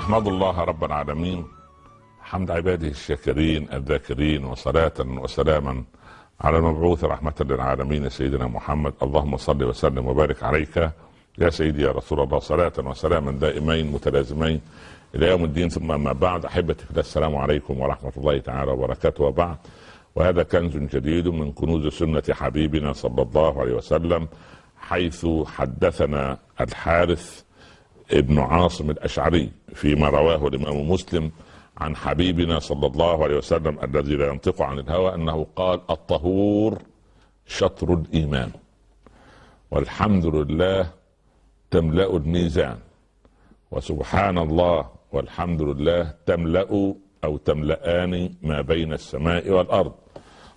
أحمد الله رب العالمين حمد عباده الشاكرين الذاكرين، وصلاة وسلاما على المبعوث رحمة للعالمين سيدنا محمد. اللهم صل وسلم وبارك عليك يا سيدي يا رسول الله، صلاة وسلاما دائمين متلازمين إلى يوم الدين. ثم ما بعد، أحبتي في الله، السلام عليكم ورحمة الله تعالى وبركاته. وبعد، وهذا كنز جديد من كنوز سنة حبيبنا صلى الله عليه وسلم، حيث حدثنا الحارث ابن عاصم الأشعري فيما رواه الإمام مسلم عن حبيبنا صلى الله عليه وسلم الذي لا ينطق عن الهوى أنه قال: الطهور شطر الإيمان، والحمد لله تملأ الميزان، وسبحان الله والحمد لله تملأ أو تملأان ما بين السماء والأرض،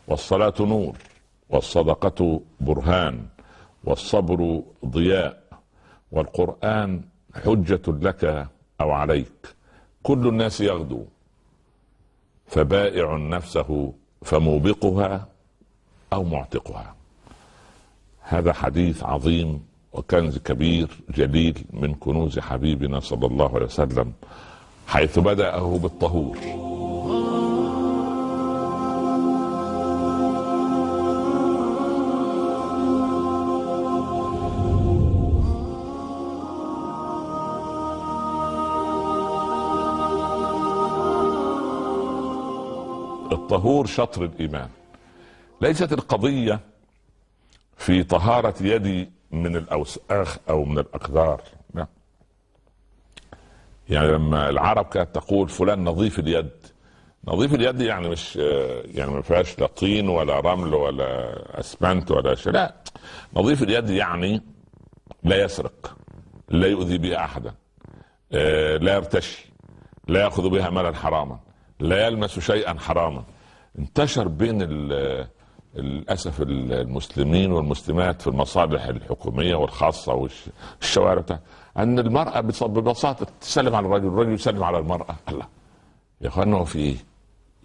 والصلاة نور، والصدقة برهان، والصبر ضياء، والقرآن حجة لك أو عليك. كل الناس يغدو، فبائع نفسه فموبقها أو معتقها. هذا حديث عظيم وكنز كبير جليل من كنوز حبيبنا صلى الله عليه وسلم، حيث بدأه بالطهور. الطهور شطر الإيمان. ليست القضية في طهارة يدي من الأوساخ أو من الأقذار، لا. يعني لما العرب كانت تقول فلان نظيف اليد، نظيف اليد يعني مش يعني ما فيهاش لا طين ولا رمل ولا أسمنت ولا شيء، لا. نظيف اليد يعني لا يسرق، لا يؤذي بها أحدا، لا يرتشي، لا يأخذ بها مالا حراما، لا يلمس شيئا حراما. انتشر بين للأسف المسلمين والمسلمات في المصالح الحكومية والخاصة والشوارع أن المرأة ببساطة تسلم على الرجل، الرجل يسلم على المرأة. الله يا أخوانا، هو في إيه؟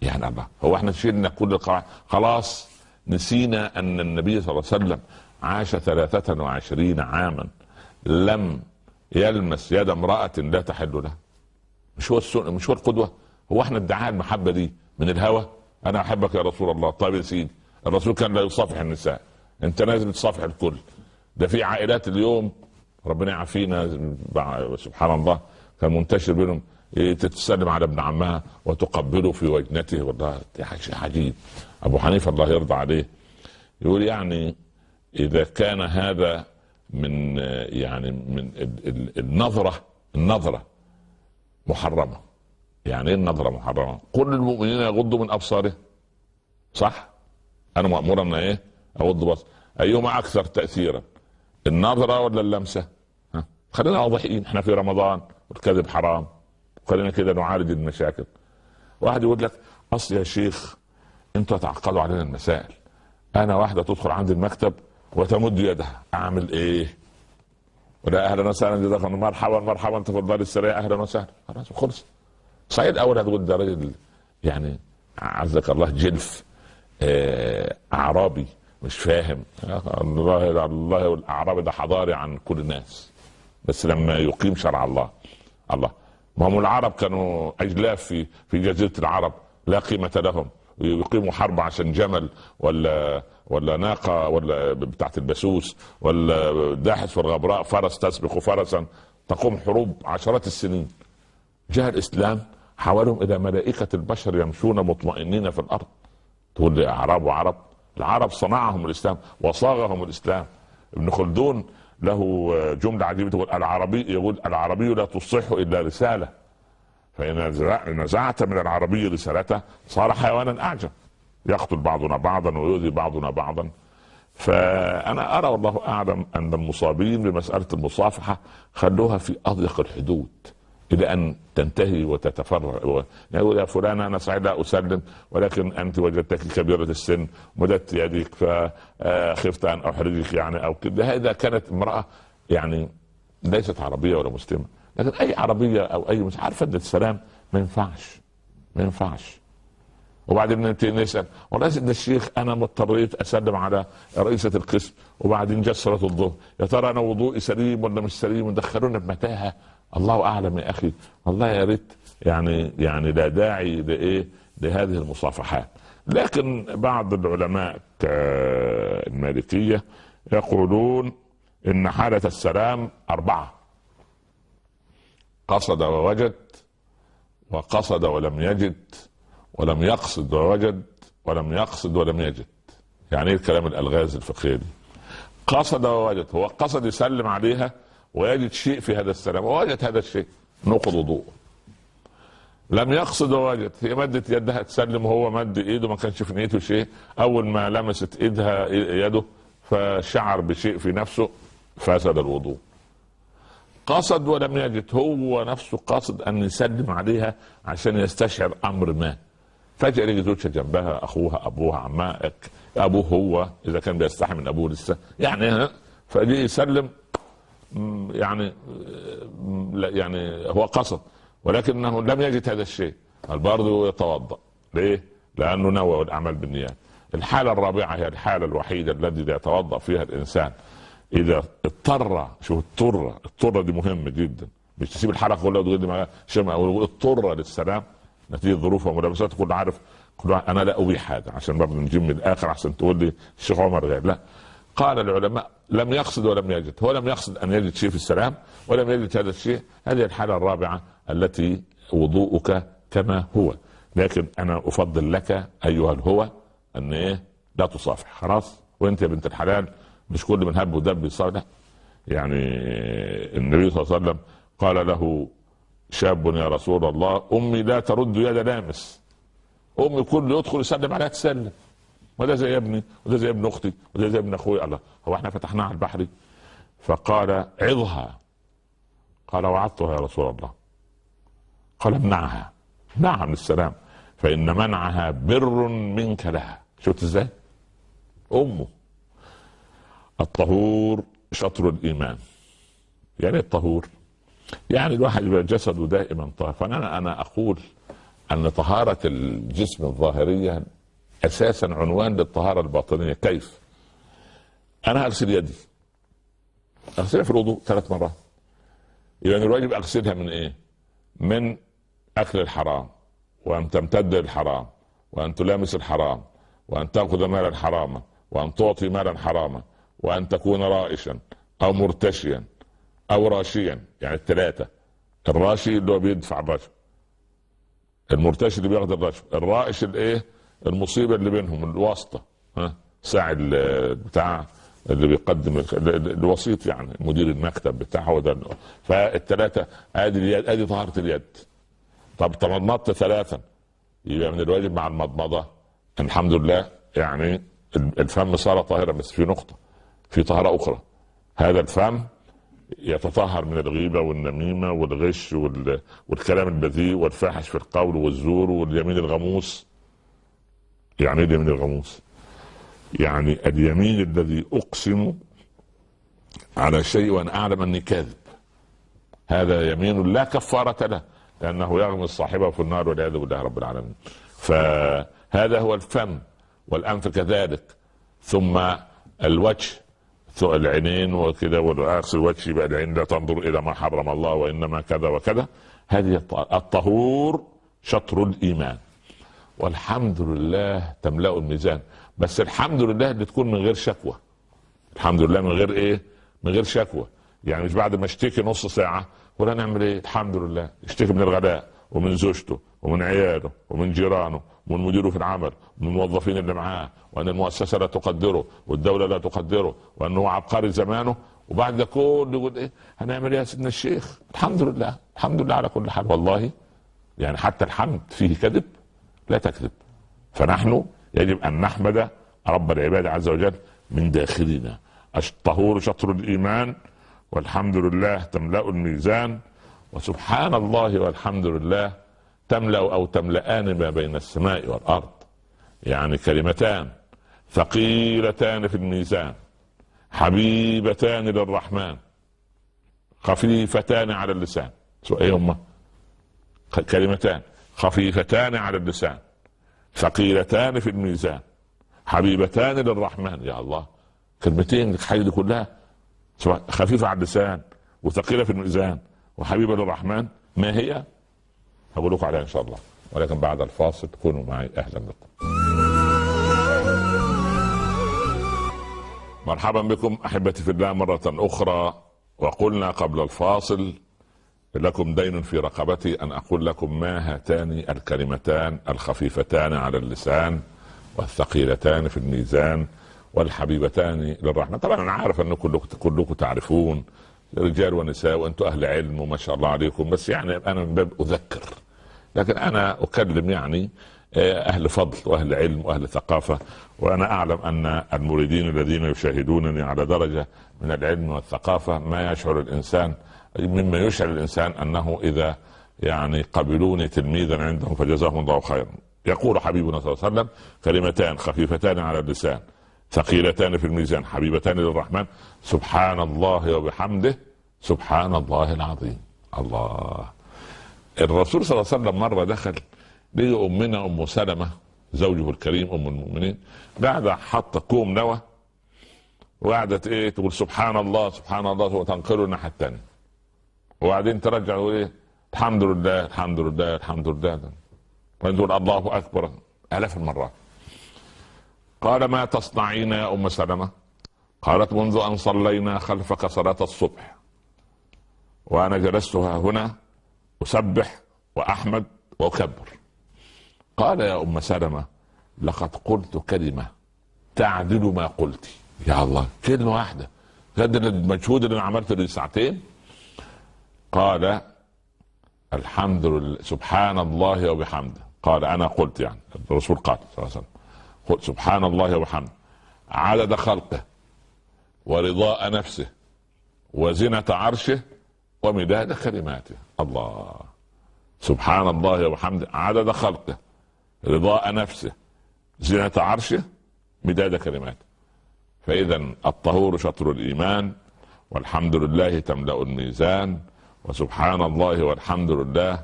يعني الله، هو احنا شيلنا كل القواعد؟ خلاص نسينا أن النبي صلى الله عليه وسلم عاش 23 عاما لم يلمس يد امرأة لا تحل له. مش هو السنة، مش هو القدوة؟ هو احنا ادعاء المحبة دي من الهوى؟ انا احبك يا رسول الله. طيب يا سيدي، الرسول كان لا يصافح النساء، انت لازم تصافح الكل. ده في عائلات اليوم ربنا يعافينا سبحان الله كان منتشر بينهم تتسلم على ابن عمها وتقبله في وجنته. والله شيء عجيب. ابو حنيفة الله يرضى عليه يقول يعني اذا كان هذا من يعني من النظرة محرمة. يعني ايه النظرة محرمة؟ كل المؤمنين يغضوا من ابصارهم، صح؟ انا مأمور ان ايه؟ اغض بصر. ايهما اكثر تأثيرا، النظرة ولا اللمسة؟ خلينا واضحين، احنا في رمضان والكذب حرام، خلينا كده نعالج المشاكل. واحد يقول لك اصل يا شيخ انتوا تعقدوا علينا المسائل، انا واحدة تدخل عند المكتب وتمد يدها، اعمل ايه؟ ولا اهلا وسهلا جزاك الله، مرحبا مرحبا تفضل السريع، اهلا وسهلا، خلاص خلص. صحيح الاول هتقول ده راجل يعني عزك الله جلف اعرابي مش فاهم. الله الاعرابي ده حضاري عن كل الناس، بس لما يقيم شرع الله. ما هم العرب كانوا اجلاف في جزيرة العرب لا قيمة لهم، يقيموا حرب عشان جمل ولا ناقة ولا بتاعت البسوس ولا داحس في الغبراء فرس تسبق فرسا، تقوم حروب عشرات السنين. جاء الإسلام حولهم إلى ملائكة البشر يمشون مطمئنين في الأرض. تقول لي أعراب وعرب؟ العرب صنعهم الإسلام وصاغهم الإسلام. ابن خلدون له جملة عجيبة تقول العربي لا تصح إلا رسالة، فإن نزعت من العربي رسالته صار حيوانا أعجب، يقتل بعضنا بعضا ويؤذي بعضنا بعضا. فأنا أرى والله أعلم أن المصابين بمسألة المصافحة خلوها في أضيق الحدود إلى أن تنتهي وتتفرع. يقول يا فلان أنا سعيد لا أسلم، ولكن أنت وجدتك كبيرة السن مددت يدك فخفت أن أحرجك يعني أو كده. إذا كانت امرأة يعني ليست عربية ولا مسلمة، لكن أي عربية أو أي مسلمة عارفة أن السلام ما ينفعش. وبعدين نسأل والله ده الشيخ أنا مضطريت أسلم على رئيسة القسم وبعدين جت صلاة الظهر، يا ترى أنا وضوئي سليم ولا مش سليم؟ ودخلونا بمتاهة. الله اعلم يا اخي، والله يا ريت يعني لا داعي لايه لهذه المصافحات. لكن بعض العلماء المالكية يقولون ان حالة السلام 4: قصد ووجد، وقصد ولم يجد، ولم يقصد ووجد، ولم يقصد ولم يجد. يعني ايه الكلام الالغاز الفقهي دي؟ قصد ووجد، هو قصد يسلم عليها ويجد شيء في هذا السلام ووجد هذا الشيء، نقض وضوء. لم يقصد ووجد، هي مدت يدها تسلم وهو مد ايده، ما كانش في نيته شيء، اول ما لمست ايدها يده فشعر بشيء في نفسه، فسد الوضوء. قصد ولم يجد، هو نفسه قصد ان يسلم عليها عشان يستشعر امر ما، فجأة يجي زوجها جنبها، اخوها، ابوها، عمها، ابوه هو اذا كان بيستحي من ابوه لسه يعني، فجي يسلم يعني هو قصد ولكنه لم يجد هذا الشيء، برضه يتوضأ. ليه؟ لانه نوى الاعمال بالنيات. الحالة الرابعة هي الحالة الوحيدة التي يتوضأ فيها الانسان اذا اضطر. شوف الطرة دي مهمة جدا، مش تسيب الحلقة كلها وتقول لي اضطر للسلام نتيجة ظروف وملابسات. كل عارف انا لا ابيح هذا عشان برضه نجيب من الاخر عشان تقول لي الشيخ عمر غير. لا، قال العلماء لم يقصد ولم يجد، هو لم يقصد ان يجد شيء في السلام ولم يجد هذا الشيء، هذه الحالة الرابعة التي وضوءك كما هو. لكن انا افضل لك ايها الهوى ان ايه لا تصافح خلاص. وانت يا بنت الحلال مش كل من هب ودب يصالح. يعني النبي صلى الله عليه وسلم قال له شاب يا رسول الله امي لا ترد يد لامس، امي كل يدخل يسلم عليها تسلم، وده زي ابني وده زي ابن اختي وده زي ابن اخوي. الله، هو احنا فتحناها على البحر؟ فقال عظها. قال وعظتها يا رسول الله. قال امنعها، منعها من السلام، فان منعها بر منك لها. شفت ازاي؟ امه. الطهور شطر الايمان. يعني الطهور يعني الواحد يبقى جسده دائما طاهر. فانا اقول ان طهارة الجسم الظاهرية اساسا عنوان للطهارة الباطنية. كيف؟ انا اغسل يدي، اغسلها في الوضوء 3 مرات، يعني الواجب اغسلها من ايه؟ من اكل الحرام، وان تمتد للحرام، وان تلامس الحرام، وان تاخذ مالا حراما، وان تعطي مالا حراما، وان تكون رائشا او مرتشيا او راشيا. يعني ال3: الراشي اللي هو بيدفع الرشوه، المرتشي اللي بياخذ الرشوه، الرائش الايه المصيبه اللي بينهم الواسطه، ساعي بتاع اللي بيقدم الوسيط، يعني مدير المكتب بتاعه ده. فال3 ادي اليد، ادي طهارة اليد. طب تمضمضت 3 يبقى من الواجب مع المضمضه الحمد لله يعني الفم صار طاهرا. بس في نقطة، في طهارة أخرى، هذا الفم يتطهر من الغيبة والنميمة والغش والكلام البذيء والفاحش في القول والزور واليمين الغموس. يعني ايه اليمين الغموس؟ يعني اليمين الذي أقسم على شيء وأنا أعلم أني كاذب، هذا يمين لا كفارة له، لأنه يغمس صاحبه في النار والعياذ بالله رب العالمين. فهذا هو الفم، والأنف كذلك، ثم الوجه، العينين وكذا، واغسل وجهي بقى العين لا تنظر الى ما حرم الله وانما كذا وكذا. هذه الطهور شطر الايمان، والحمد لله تملأ الميزان. بس الحمد لله اللي تكون من غير شكوى. الحمد لله من غير ايه؟ من غير شكوى. يعني مش بعد ما اشتكي نص ساعة ولا نعمل ايه؟ الحمد لله. اشتكي من الغلاء ومن زوجته ومن عياله ومن جيرانه ومن مديره في العمل ومن الموظفين اللي معاه، وان المؤسسة لا تقدره والدولة لا تقدره وانه عبقري زمانه، وبعد ده كله يقول ايه؟ هنعمل ايه يا سيدنا الشيخ؟ الحمد لله، الحمد لله على كل حال. والله يعني حتى الحمد فيه كذب، لا تكذب. فنحن يجب ان نحمد رب العباد عز وجل من داخلنا. الطهور شطر الايمان، والحمد لله تملأ الميزان، وسبحان الله والحمد لله تملأ او تملأان ما بين السماء والارض. يعني كلمتان ثقيلتان في الميزان، حبيبتان للرحمن، خفيفتان على اللسان. ايه هما؟ كلمتان خفيفتان على اللسان، ثقيلتان في الميزان، حبيبتان للرحمن. يا الله، كلمتين الحاجة دي كلها خفيفة على اللسان وثقيلة في الميزان وحبيبة للرحمن ما هي؟ هقول لكم عليها إن شاء الله، ولكن بعد الفاصل كونوا معي. أهلا بكم. مرحبا بكم أحبتي في الله مرة أخرى. وقلنا قبل الفاصل لكم دين في رقبتي أن أقول لكم ما هاتان الكلمتان الخفيفتان على اللسان والثقيلتان في الميزان والحبيبتان للرحمن. طبعا أنا عارف أن كلكم تعرفون، رجال ونساء، وأنتم أهل علم وما شاء الله عليكم، بس يعني أنا من باب أذكر، لكن أنا أكلم يعني أهل فضل وأهل علم وأهل ثقافة. وأنا أعلم أن المريدين الذين يشاهدونني على درجة من العلم والثقافة ما يشعر الإنسان، مما يشعر الإنسان أنه إذا يعني قبلوني تلميذا عندهم فجزاهم الله خيرا. يقول حبيبنا صلى الله عليه وسلم كلمتان خفيفتان على اللسان ثقيلتان في الميزان حبيبتان للرحمن، سبحان الله وبحمده سبحان الله العظيم. الله. الرسول صلى الله عليه وسلم مرة دخل لقي أمنا أم سلمة زوجه الكريم أم المؤمنين قاعدة حاطة كوم نوى وقعدت تقول سبحان الله سبحان الله وتنقله الناحية الثانية، وبعدين ترجع تقول الحمد لله الحمد لله الحمد لله، وتقول الله أكبر آلاف المرات. قال ما تصنعين يا أم سلمة؟ قالت منذ أن صلينا خلفك صلاة الصبح وأنا جلست هنا أسبح وأحمد وأكبر. قال يا أم سلمة لقد قلت كلمة تعدل ما قلت. يا الله، كلمة واحدة قد المجهود اللي أنا عملته لي ساعتين. قال الحمد لله سبحان الله وبحمده. قال أنا قلت، يعني الرسول قال صلى الله عليه وسلم قلت سبحان الله وبحمده عدد خلقه ورضاء نفسه وزنة عرشه ومداد كلماته. الله. سبحان الله وبحمده عدد خلقه رضاء نفسه زنة عرشه مداد كلماته. فإذا الطهور شطر الإيمان، والحمد لله تملأ الميزان، وسبحان الله والحمد لله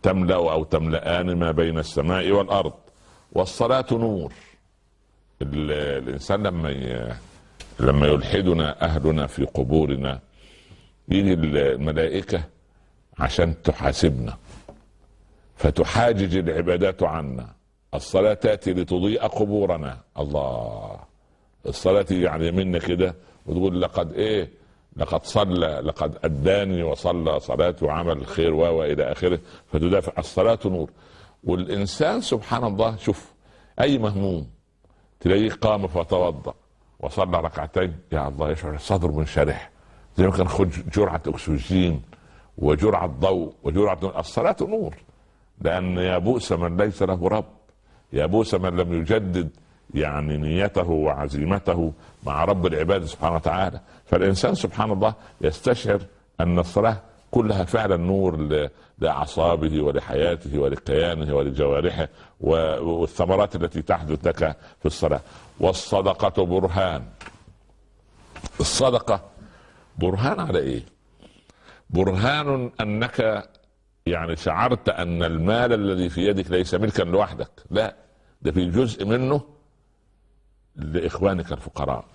تملأ أو تملأان ما بين السماء والأرض. والصلاة نور. الإنسان لما يلحدنا أهلنا في قبورنا يجي الملائكة عشان تحاسبنا فتحاجج العبادات عنا. الصلاة تأتي لتضيء قبورنا. الله. الصلاة يعني منا كده وتقول لقد صلى لقد أداني وصلى صلاته وعمل الخير وإلى آخره، فتدافع. الصلاة نور. والإنسان سبحان الله شوف أي مهموم تلاقيه قام فتوضأ وصلى ركعتين، يا الله يشعر الصدر منشرح زي ما كان خد جرعة أكسجين وجرعة ضوء وجرعة. الصلاة نور. لأن يا بؤس من ليس له رب، يا بؤس من لم يجدد يعني نيته وعزيمته مع رب العباد سبحانه وتعالى. فالإنسان سبحان الله يستشعر أن الصلاة كلها فعلا نور لأعصابه ولحياته ولكيانه ولجوارحه والثمرات التي تحدث لك في الصلاة. والصدقة برهان. الصدقة برهان على إيه؟ برهان أنك يعني شعرت أن المال الذي في يدك ليس ملكا لوحدك، لا، ده في جزء منه لإخوانك الفقراء،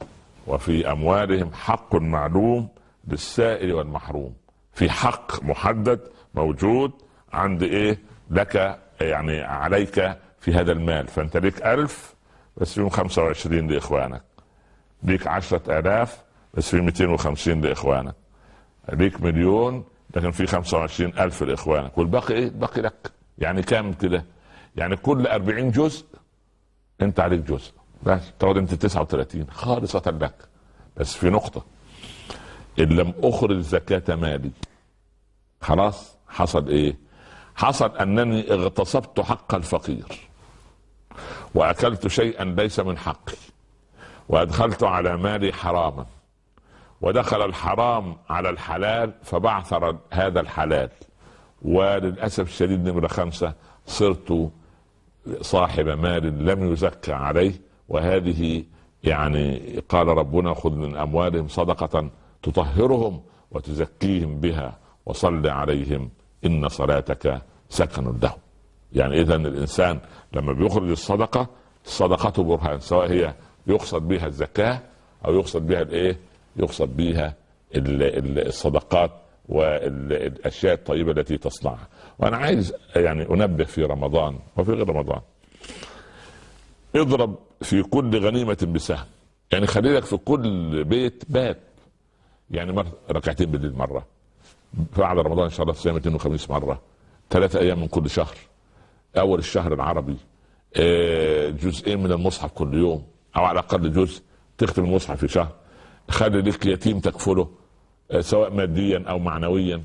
وفي أموالهم حق معلوم للسائل والمحروم. في حق محدد موجود عند لك يعني عليك في هذا المال. فأنت ليك 1000 بس فيهم 25 لإخوانك، ليك 10,000 بس فيهم 250 لإخوانك، ليك 1,000,000 لكن في 25,000 لإخوانك، والباقي باقي لك. يعني كام كده؟ يعني كل 40 جزء انت عليك جزء، بس تقعد انت 39 خالصة لك. بس في نقطة، ان لم اخرج زكاة مالي خلاص حصل حصل انني اغتصبت حق الفقير واكلت شيئا ليس من حقي وادخلت على مالي حراما، ودخل الحرام على الحلال فبعثر هذا الحلال. وللأسف الشديد نمرة 5 صرت صاحب مال لم يزكى عليه. وهذه يعني قال ربنا خذ من أموالهم صدقة تطهرهم وتزكيهم بها وصل عليهم إن صلاتك سكن لهم. يعني إذن الإنسان لما بيخرج الصدقة برهان، سواء هي يقصد بها الزكاة أو يقصد بها يقصد بها الصدقات والاشياء الطيبه التي تصنعها. وانا عايز يعني انبه في رمضان وفي غير رمضان، اضرب في كل غنيمه بسهم. يعني خلي لك في كل بيت باب، يعني ركعتين بالليل مره، بعد رمضان ان شاء الله صيام اثنين وخميس مره، 3 ايام من كل شهر، اول الشهر العربي جزئين من المصحف كل يوم، او على الاقل جزء تختم المصحف في شهر. خلي لك يتيم تكفله سواء ماديا او معنويا،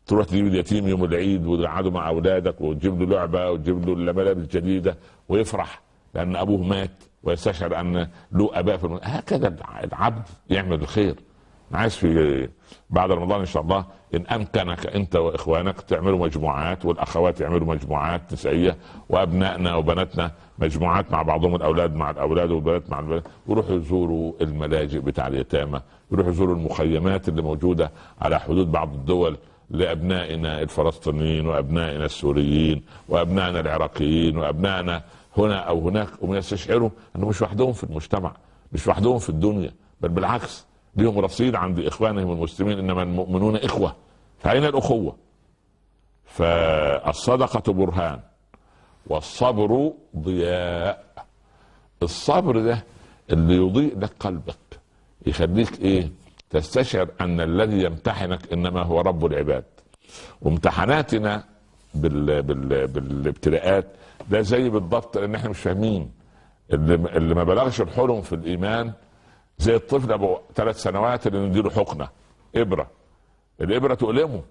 تروح تجيب اليتيم يوم العيد وتقعده مع اولادك وتجيب له لعبه وتجيب له ملابس جديده ويفرح لان ابوه مات ويستشعر ان له اباء في هكذا العبد يعمل الخير. عايز في بعد رمضان ان شاء الله ان امكنك انت واخوانك تعملوا مجموعات، والاخوات يعملوا مجموعات نسائيه، وابنائنا وبناتنا مجموعات مع بعضهم، الاولاد مع الاولاد والبنات مع البنات، ويروحوا يزوروا الملاجئ بتاع اليتامى، يروحوا يزوروا المخيمات اللي موجوده على حدود بعض الدول لابنائنا الفلسطينيين وابنائنا السوريين وابنائنا العراقيين وابنائنا هنا او هناك، ويستشعروا انهم مش وحدهم في المجتمع، مش وحدهم في الدنيا، بل بالعكس لهم رصيد عند اخوانهم المسلمين، انما المؤمنون اخوه. فاين الاخوه؟ فالصدقه برهان والصبر ضياء. الصبر ده اللي يضيء لك قلبك، يخليك ايه؟ تستشعر ان الذي يمتحنك انما هو رب العباد. وامتحاناتنا بالابتلاءات ده زي بالضبط ان احنا مش فاهمين. اللي ما بلغش الحلم في الايمان زي الطفل ابو 3 سنوات اللي نديله حقنه ابره، الابره تؤلمه،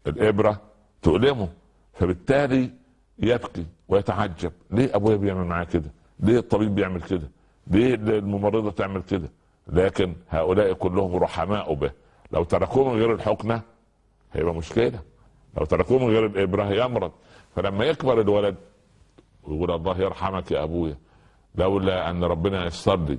الابره تؤلمه، فبالتالي يبكي ويتعجب ليه ابويا بيعمل معاه كده؟ ليه الطبيب بيعمل كده؟ ليه الممرضه تعمل كده؟ لكن هؤلاء كلهم رحماء به. لو تركوه من غير الحقنه هيبقى مشكله، لو تركوه من غير الابره يمرض. فلما يكبر الولد ويقول الله يرحمك يا ابويا، لولا ان ربنا يسر لي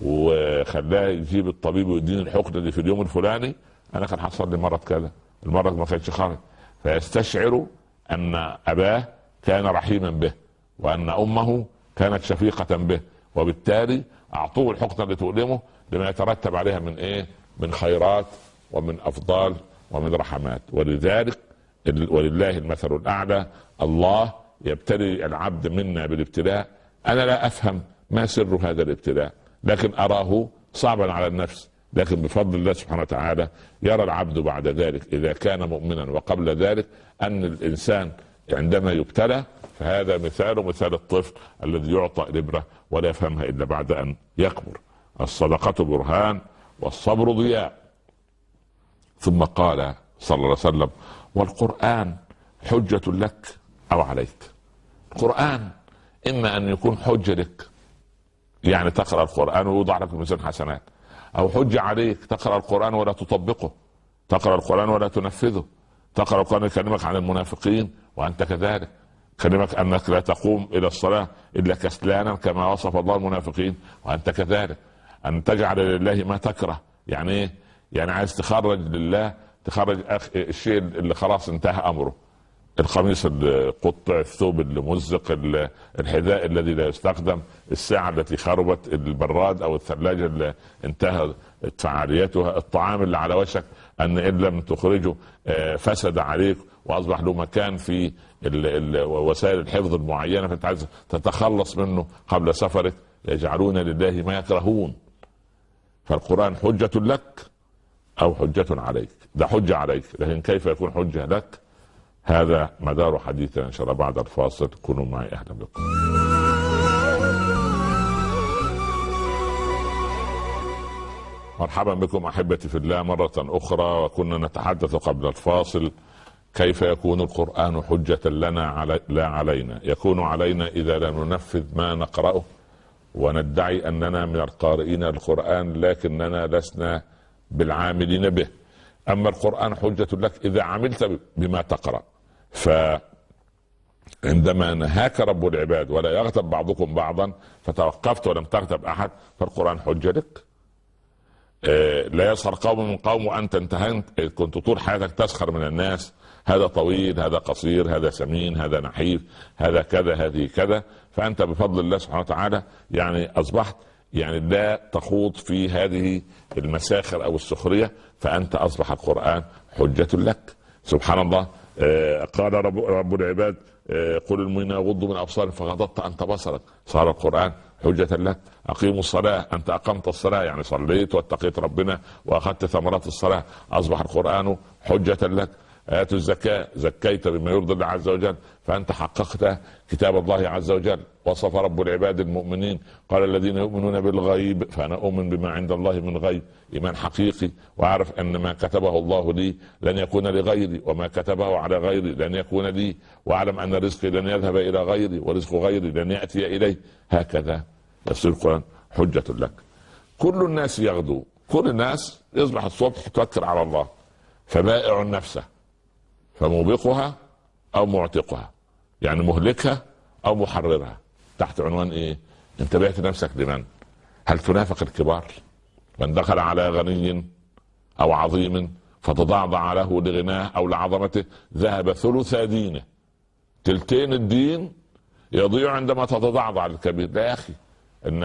وخلاه يجيب الطبيب ويديني الحقنه دي في اليوم الفلاني انا كان حصل لي مرض كذا، المرض ما كانش خارج. فيستشعر ان اباه كان رحيما به وان امه كانت شفيقه به، وبالتالي اعطوه الحقنه اللي تؤلمه لما يترتب عليها من ايه؟ من خيرات ومن افضال ومن رحمات. ولذلك ولله المثل الاعلى، الله يبتلي العبد منا بالابتلاء. انا لا افهم ما سر هذا الابتلاء، لكن اراه صعبا على النفس، لكن بفضل الله سبحانه وتعالى يرى العبد بعد ذلك اذا كان مؤمنا وقبل ذلك ان الانسان عندما يبتلى فهذا مثال الطفل الذي يعطى الابره ولا يفهمها الا بعد ان يكبر. الصدقه برهان والصبر ضياء. ثم قال صلى الله عليه وسلم: والقرآن حجة لك أو عليك. القرآن إما أن يكون حجة لك، يعني تقرأ القرآن ويوضع لك ميزان حسنات، أو حجة عليك تقرأ القرآن ولا تطبقه، تقرأ القرآن ولا تنفذه، تقرأ القرآن يكلمك عن المنافقين وأنت كذلك، كلمك أنك لا تقوم إلى الصلاة إلا كسلانا كما وصف الله المنافقين وأنت كذلك، أن تجعل لله ما تكره. يعني إيه؟ يعني عايز تخرج لله، تخرج الشيء اللي خلاص انتهى أمره، القميص القطع، الثوب المزق، الحذاء الذي لا يستخدم، الساعة التي خربت، البراد أو الثلاجة اللي انتهى فعاليتها، الطعام اللي على وشك أن إن لم تخرجه فسد عليك وأصبح له مكان في وسائل الحفظ المعينة فأنت عايز تتخلص منه قبل سفرك. يجعلون لله ما يكرهون. فالقرآن حجة لك أو حجة عليك، ده حجة عليك، لكن كيف يكون حجة لك؟ هذا مدار حديثنا إن شاء الله بعد الفاصل. كونوا معي، أهلا بكم. مرحبا بكم أحبتي في الله مرة أخرى. وكنا نتحدث قبل الفاصل كيف يكون القرآن حجة لنا لا علينا. يكون علينا إذا لم ننفذ ما نقرأه وندعي أننا من القارئين القرآن لكننا لسنا بالعاملين به. أما القرآن حجة لك إذا عملت بما تقرأ. فعندما نهاك رب العباد ولا يغتب بعضكم بعضا فتوقفت ولم تغتب أحد فالقرآن حجة لك. لا يسخر قوم من قوم وأنت انتهنت، كنت طول حياتك تسخر من الناس، هذا طويل، هذا قصير، هذا سمين، هذا نحيف، هذا كذا، هذه كذا، فأنت بفضل الله سبحانه وتعالى يعني أصبحت يعني لا تخوض في هذه المساخر او السخريه، فانت اصبح القران حجه لك. سبحان الله. قال رب العباد قل المؤمنين يغضوا من ابصارهم فغضضت انت بصرك، صار القران حجه لك. اقيموا الصلاه، انت اقمت الصلاه يعني صليت واتقيت ربنا واخذت ثمرات الصلاه، اصبح القران حجه لك. آتوا الزكاة، زكيت بما يرضي الله عز وجل، فأنت حققت كتاب الله عز وجل. وصف رب العباد المؤمنين قال الذين يؤمنون بالغيب، فأنا أؤمن بما عند الله من غيب، إيمان حقيقي، وأعرف أن ما كتبه الله لي لن يكون لغيري، وما كتبه على غيري لن يكون لي، وأعلم أن رزقي لن يذهب إلى غيري، ورزق غيري لن يأتي إليه. هكذا يصير القرآن حجة لك. كل الناس يغدو، كل الناس يصبح الصبح توكل على الله، فبائع نفسه فموبقها او معتقها، يعني مهلكها او محررها. تحت عنوان ايه؟ انت بعت نفسك لمن؟ هل تنافق الكبار؟ من دخل على غني او عظيم فتضعضع له لغناه او لعظمته ذهب ثلث دينه، تلتين الدين يضيع عندما تتضعضع الكبير. لا يا اخي، إن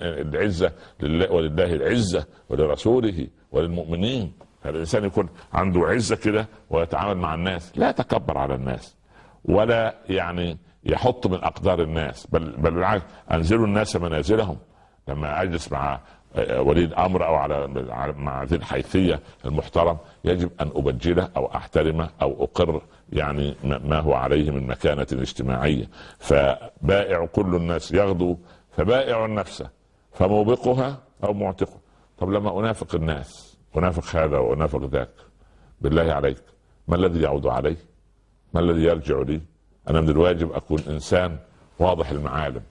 العزه لله، ولله العزه ولرسوله وللمؤمنين. الانسان يكون عنده عزه كده ويتعامل مع الناس، لا يتكبر على الناس ولا يعني يحط من اقدار الناس، بل بالعكس انزلوا الناس منازلهم. لما اجلس مع ولي الامر او مع ذي الحيثيه المحترم يجب ان ابجله او احترمه او اقر يعني ما هو عليه من مكانه اجتماعيه. فبائع كل الناس يغدو فبائع نفسه فموبقها او معتقها. طب لما انافق الناس، انافق هذا وانافق ذاك، بالله عليك ما الذي يعود علي؟ ما الذي يرجع لي؟ انا من الواجب اكون انسان واضح المعالم،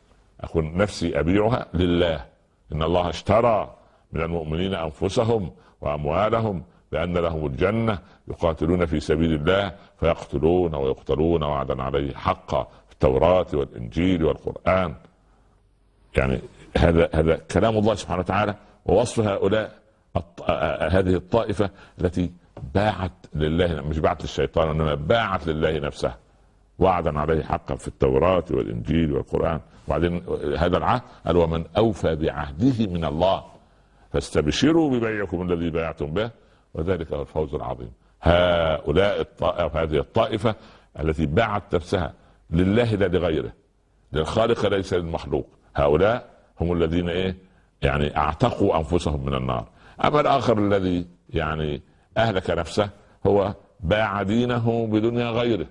اكون نفسي ابيعها لله. ان الله اشترى من المؤمنين انفسهم واموالهم بان لهم الجنه يقاتلون في سبيل الله فيقتلون ويقتلون وعدا عليه حقا في التوراه والانجيل والقران. يعني هذا كلام الله سبحانه وتعالى ووصف هؤلاء هذه الطائفة التي باعت لله، مش باعت للشيطان انما باعت لله نفسها وعدا عليه حقا في التوراة والانجيل والقرآن. وبعدين هذا العهد قال ومن اوفى بعهده من الله فاستبشروا ببيعكم الذي بايعتم به وذلك هو الفوز العظيم. هؤلاء الطائفة، هذه الطائفة التي باعت نفسها لله لا لغيره، للخالق ليس للمخلوق، هؤلاء هم الذين يعني اعتقوا انفسهم من النار. اما الاخر الذي يعني اهلك نفسه هو باع دينه بدنيا غيره،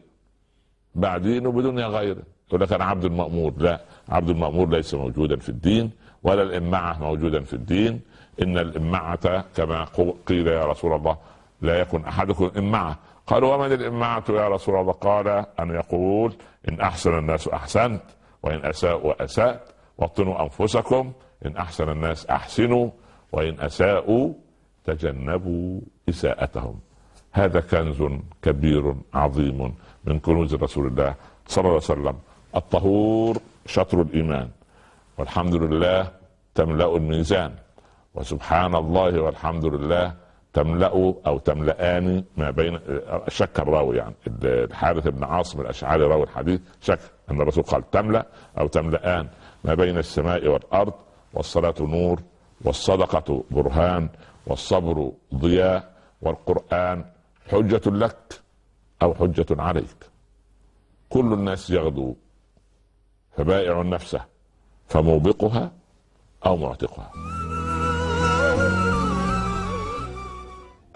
باع دينه بدنيا غيره. يقول لك انا عبد المأمور. لا، عبد المأمور ليس موجودا في الدين، ولا الامعة موجودا في الدين. ان الامعة كما قيل يا رسول الله لا يكن احدكم امعة. قالوا ومن الامعة يا رسول الله؟ قال ان يقول ان احسن الناس احسنت وان اساءوا اسأت، وطنوا انفسكم، ان احسن الناس احسنوا وان اساءوا تجنبوا اساءتهم. هذا كنز كبير عظيم من كنوز رسول الله صلى الله عليه وسلم. الطهور شطر الايمان، والحمد لله تملأ الميزان، وسبحان الله والحمد لله تملأ او تملأان ما بين. شك الراوي يعني الحارث بن عاصم الاشعري راوي الحديث شك ان الرسول قال تملأ او تملأان ما بين السماء والارض. والصلاة نور، والصدقة برهان، والصبر ضياء، والقرآن حجة لك او حجة عليك. كل الناس يغدو فبائع نفسه فموبقها او معتقها.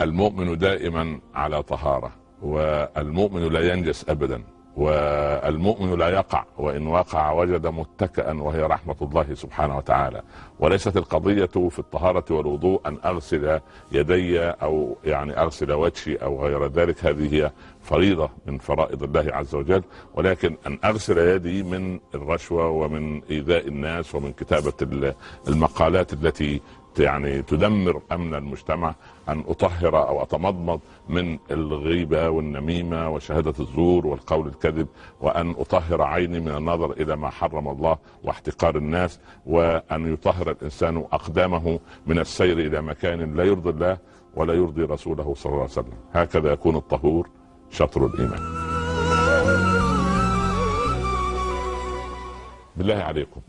المؤمن دائما على طهارة، والمؤمن لا ينجس ابدا، والمؤمن لا يقع، وإن وقع وجد متكئا وهي رحمة الله سبحانه وتعالى. وليست القضية في الطهارة والوضوء أن أغسل يدي أو يعني أغسل وجهي أو غير ذلك، هذه هي فريضة من فرائض الله عز وجل، ولكن أن أغسل يدي من الرشوة ومن إيذاء الناس ومن كتابة المقالات التي يعني تدمر امن المجتمع، ان اطهر او اتمضمض من الغيبه والنميمه وشهاده الزور والقول الكذب، وان اطهر عيني من النظر الى ما حرم الله واحتقار الناس، وان يطهر الانسان اقدامه من السير الى مكان لا يرضي الله ولا يرضي رسوله صلى الله عليه وسلم. هكذا يكون الطهور شطر الايمان. بالله عليكم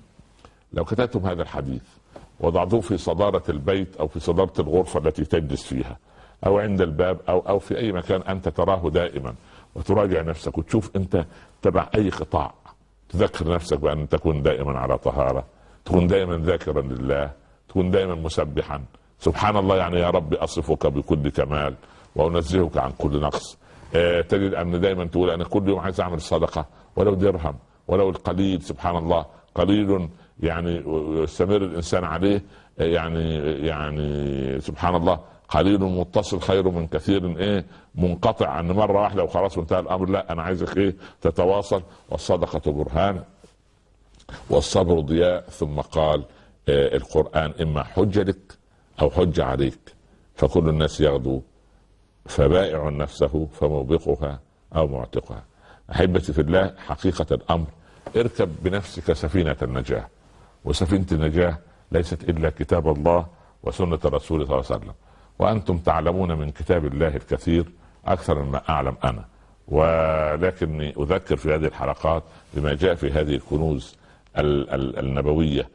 لو كتبتم هذا الحديث وضعته في صدارة البيت أو في صدارة الغرفة التي تجلس فيها أو عند الباب أو في أي مكان أنت تراه دائما، وتراجع نفسك وتشوف أنت تبع أي قطاع. تذكر نفسك بأن تكون دائما على طهارة، تكون دائما ذاكرا لله، تكون دائما مسبحا. سبحان الله، يعني يا رب أصفك بكل كمال وأنزهك عن كل نقص. تجد أن دائما تقول أنا كل يوم عايز أعمل صدقة ولو درهم ولو القليل. سبحان الله، قليل يعني يستمر الإنسان عليه، يعني سبحان الله، قليل متصل خير من كثير منقطع، عن مرة واحدة وخلاص وانتهى الأمر. لا، أنا عايزك تتواصل. والصدقة برهان والصبر ضياء. ثم قال القرآن إما حجة لك أو حجة عليك، فكل الناس يغدو فبائع نفسه فموبقها أو معتقها. أحبتي في الله، حقيقة الأمر اركب بنفسك سفينة النجاة، وسفينة النجاة ليست إلا كتاب الله وسنة الرسول صلى الله عليه وسلم. وأنتم تعلمون من كتاب الله الكثير أكثر مما أعلم أنا، ولكني أذكر في هذه الحلقات بما جاء في هذه الكنوز النبوية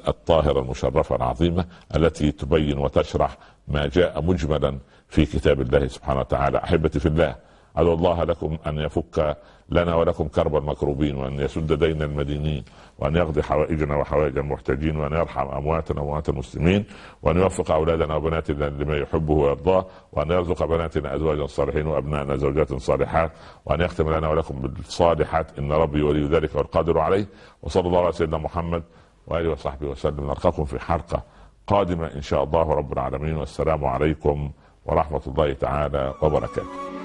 الطاهرة المشرفة العظيمة التي تبين وتشرح ما جاء مجملا في كتاب الله سبحانه وتعالى. أحبتي في الله، أدعو الله لكم أن يفك لنا ولكم كرب المكروبين، وأن يسد دين المدينين، وأن يقضي حوائجنا وحوائج المحتاجين، وأن يرحم أمواتنا وأموات المسلمين، وأن يوفق أولادنا وبناتنا لما يحبه ويرضاه، وأن يرزق بناتنا أزواجا صالحين وأبنائنا زوجات صالحات، وأن يختم لنا ولكم بالصالحات، إن ربي ولي ذلك والقادر عليه. وصلى الله على سيدنا محمد وآله وصحبه وسلم. نلقاكم في حلقة قادمة إن شاء الله رب العالمين، والسلام عليكم ورحمة الله تعالى وبركاته.